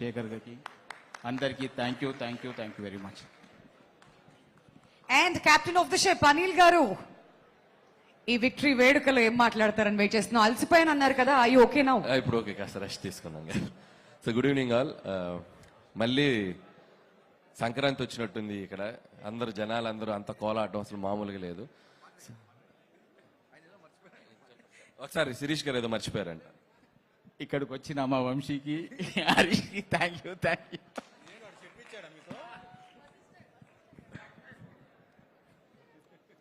శేఖర్ గారికి అందరికీ thank you very much. And captain of the ship Anil గారు, ఈ విక్టరీ వేడుకలో ఏం మాట్లాడతారని వెయిట్ చేస్తున్నాం. అలసిపోయాను అన్నారు కదా, అయ్యి ఓకేనా? ఇప్పుడు ఓకే, కాస్త రెస్ట్ తీసుకున్నాం. So good evening all. మళ్ళీ సంక్రాంతి వచ్చినట్టుంది ఇక్కడ. అందరూ జనాలందరూ అంత కోలాటం అసలు మామూలుగా లేదు. ఒకసారి శిరీష్ గారు ఏదో మర్చిపోయారంట. ఇక్కడికి వచ్చిన మా వంశీకి హరీష్కి థ్యాంక్ యూ.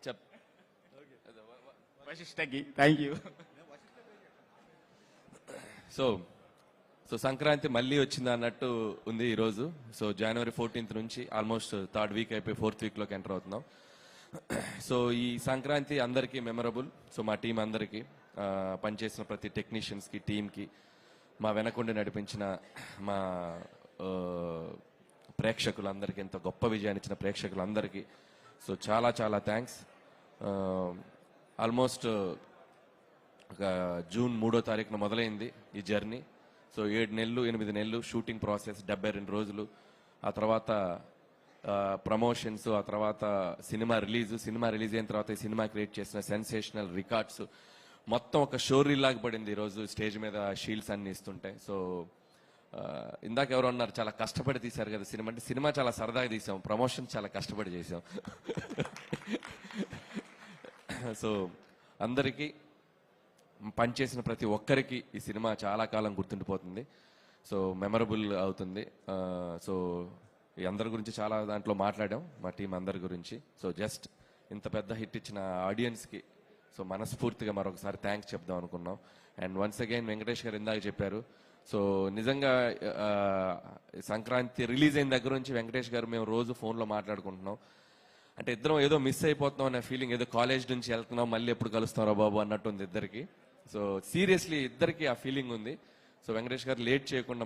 చెప్ వశిష్ఠకి థ్యాంక్ యూ. సో సంక్రాంతి మళ్ళీ వచ్చింది అన్నట్టు ఉంది ఈరోజు. సో జనవరి 14th నుంచి ఆల్మోస్ట్ థర్డ్ వీక్ అయిపోయి ఫోర్త్ వీక్లోకి ఎంటర్ అవుతున్నాం. సో ఈ సంక్రాంతి అందరికీ మెమరబుల్. సో మా టీం అందరికీ, పనిచేసిన ప్రతి టెక్నీషియన్స్కి, టీంకి, మా వెనకుండి నడిపించిన మా ప్రేక్షకులందరికీ, ఎంతో గొప్ప విజయాన్ని ఇచ్చిన ప్రేక్షకులందరికీ సో చాలా థ్యాంక్స్. ఆల్మోస్ట్ ఒక జూన్ 3వ తారీఖున మొదలైంది ఈ జర్నీ. సో 7 నెలలు 8 నెలలు షూటింగ్ ప్రాసెస్, 72 రోజులు, ఆ తర్వాత ప్రమోషన్స్, ఆ తర్వాత సినిమా రిలీజ్ అయిన తర్వాత ఈ సినిమా క్రియేట్ చేసిన సెన్సేషనల్ రికార్డ్స్ మొత్తం ఒక షోరీ లాగా పడింది ఈరోజు స్టేజ్ మీద షీల్డ్స్ అన్ని ఇస్తుంటే. సో ఇందాక ఎవరు అన్నారు చాలా కష్టపడి తీశారు కదా సినిమా అంటే, సినిమా చాలా సరదాగా తీసాం, ప్రమోషన్ చాలా కష్టపడి చేసాం. సో అందరికీ, పనిచేసిన ప్రతి ఒక్కరికి ఈ సినిమా చాలా కాలం గుర్తుండిపోతుంది. సో మెమరబుల్ అవుతుంది. సో ఈ అందరి గురించి చాలా దాంట్లో మాట్లాడాం, మా టీం అందరి గురించి. సో జస్ట్ ఇంత పెద్ద హిట్ ఇచ్చిన ఆడియన్స్కి సో మనస్ఫూర్తిగా మరొకసారి థ్యాంక్స్ చెప్దాం అనుకున్నాం. అండ్ వన్స్ అగైన్ వెంకటేష్ గారు ఇందాక చెప్పారు. సో నిజంగా సంక్రాంతి రిలీజ్ అయిన దగ్గర నుంచి వెంకటేష్ గారు మేము రోజు ఫోన్లో మాట్లాడుకుంటున్నాం. అంటే ఇద్దరం ఏదో మిస్ అయిపోతున్నాం అనే ఫీలింగ్, ఏదో కాలేజ్ నుంచి వెళ్తున్నాం మళ్ళీ ఎప్పుడు కలుస్తారో బాబు అన్నట్టు ఉంది ఇద్దరికి. సో సీరియస్లీ ఇద్దరికి ఆ ఫీలింగ్ ఉంది. సో వెంకటేష్ గారు లేట్ చేయకుండా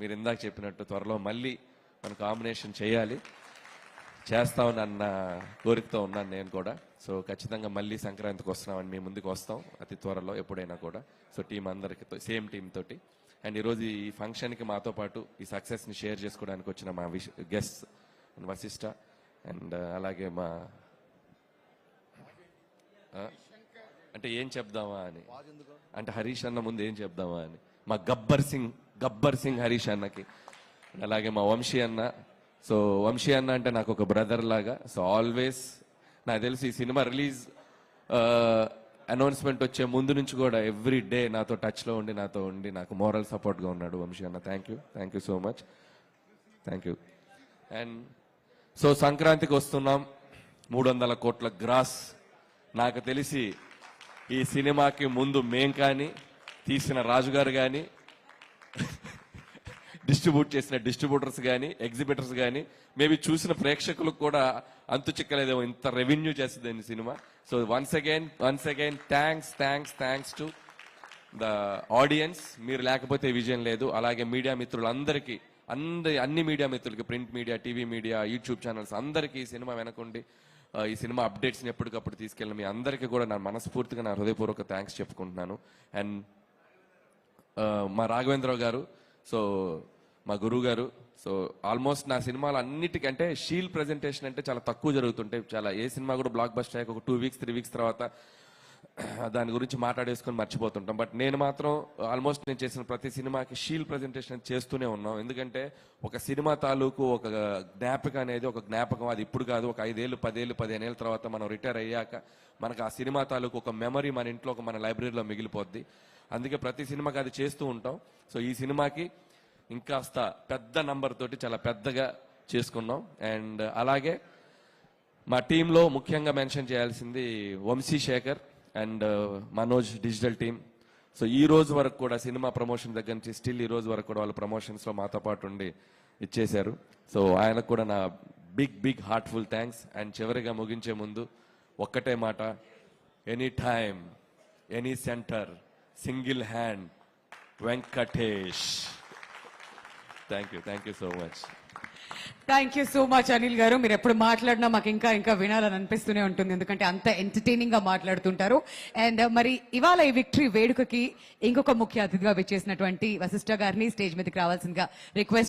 మీరు ఇందాక చెప్పినట్టు త్వరలో మళ్ళీ మన కాంబినేషన్ చేస్తామని అన్న కోరికతో ఉన్నాను నేను కూడా. సో ఖచ్చితంగా మళ్ళీ సంక్రాంతికి వస్తున్నామని మీ ముందుకు వస్తాం అతి త్వరలో ఎప్పుడైనా కూడా. సో టీం అందరికి సేమ్ టీం తోటి. అండ్ ఈరోజు ఈ ఫంక్షన్కి మాతో పాటు ఈ సక్సెస్ని షేర్ చేసుకోవడానికి వచ్చిన మా గెస్ట్ వశిష్ఠ, అండ్ అలాగే మా అంటే ఏం చెప్దామా అని, అంటే హరీష్ అన్న ముందు ఏం చెప్దామా అని, మా గబ్బర్ సింగ్ హరీష్ అన్నకి, అలాగే మా వంశీ అన్న. సో వంశీ అన్న అంటే నాకు ఒక బ్రదర్ లాగా. సో ఆల్వేస్ నాకు తెలిసి ఈ సినిమా రిలీజ్ అనౌన్స్మెంట్ వచ్చే ముందు నుంచి కూడా ఎవ్రీ డే నాతో టచ్లో ఉండి నాకు మోరల్ సపోర్ట్గా ఉన్నాడు వంశీ అన్న. Thank you so much. Thank you. And so సంక్రాంతికి వస్తున్నాం, 300 కోట్ల గ్రాస్. నాకు తెలిసి ఈ సినిమాకి ముందు మేం కానీ, తీసిన రాజుగారు కానీ, డిస్ట్రిబ్యూట్ చేసిన డిస్ట్రిబ్యూటర్స్ కానీ, ఎగ్జిబిటర్స్ కానీ, మేబీ చూసిన ప్రేక్షకులకు కూడా అంతు చిక్కలేదేమో ఇంత రెవెన్యూ చేస్తుంది cinema. So once again thanks to the audience. మీరు లేకపోతే విజయం లేదు. అలాగే మీడియా మిత్రులందరికీ, అన్ని మీడియా మిత్రులకి, print media, TV media, YouTube channels అందరికీ ఈ సినిమా వెనకుండి ఈ సినిమా అప్డేట్స్ని ఎప్పటికప్పుడు తీసుకెళ్ళిన మీ అందరికీ కూడా నా మనస్ఫూర్తిగా నా హృదయపూర్వక థ్యాంక్స్ చెప్పుకుంటున్నాను. అండ్ మా రాఘవేంద్రరావు గారు, సో మా గురువు గారు. సో ఆల్మోస్ట్ నా సినిమాలు అన్నిటికంటే షీల్ ప్రెజెంటేషన్ అంటే చాలా తక్కువ జరుగుతుంటాయి. ఏ సినిమా కూడా బ్లాక్ బస్టర్ అయ్యాక ఒక 2 weeks 3 weeks తర్వాత దాని గురించి మాట్లాడేసుకొని మర్చిపోతుంటాం. బట్ నేను మాత్రం ఆల్మోస్ట్ నేను చేసిన ప్రతి సినిమాకి షీల్ ప్రెజెంటేషన్ చేస్తూనే ఉన్నాం. ఎందుకంటే ఒక సినిమా తాలూకు ఒక జ్ఞాపకం అనేది ఒక జ్ఞాపకం, అది ఇప్పుడు కాదు, ఒక 5 ఏళ్ళు 10 ఏళ్ళు 15 ఏళ్ళ తర్వాత మనం రిటైర్ అయ్యాక మనకు ఆ సినిమా తాలూకు ఒక మెమరీ మన ఇంట్లో మన లైబ్రరీలో మిగిలిపోద్ది. అందుకే ప్రతి సినిమాకి అది చేస్తూ ఉంటాం. సో ఈ సినిమాకి ఇంకాస్త పెద్ద నంబర్ తోటి చాలా పెద్దగా చేసుకున్నాం. అండ్ అలాగే మా టీంలో ముఖ్యంగా మెన్షన్ చేయాల్సింది Vamshi, Shekhar and Manoj digital team. So ఈ రోజు వరకు కూడా సినిమా ప్రమోషన్ దగ్గర నుంచి స్టిల్ ఈ రోజు వరకు కూడా వాళ్ళ ప్రమోషన్స్లో మాతో పాటు ఉండి ఇచ్చేశారు. సో ఆయనకు కూడా నా బిగ్ హార్ట్ఫుల్ థ్యాంక్స్. అండ్ చివరిగా ముగించే ముందు ఒక్కటే మాట, any time any centre single hand Venkatesh. Thank you so much. Thank you so much Anil గారు. మీరు ఎప్పుడు మాట్లాడినా మాకు ఇంకా ఇంకా వినాలని అనిపిస్తూనే ఉంటుంది, ఎందుకంటే అంత ఎంటర్టైనింగ్ గా మాట్లాడుతుంటారు. అండ్ మరి ఇవాళ ఈ విక్టరీ వేడుకకి ఇంకొక ముఖ్య అతిథిగా విచ్చేసినటువంటి వశిష్ఠ గారిని స్టేజ్ మీదకి రావాల్సిందిగా రిక్వెస్ట్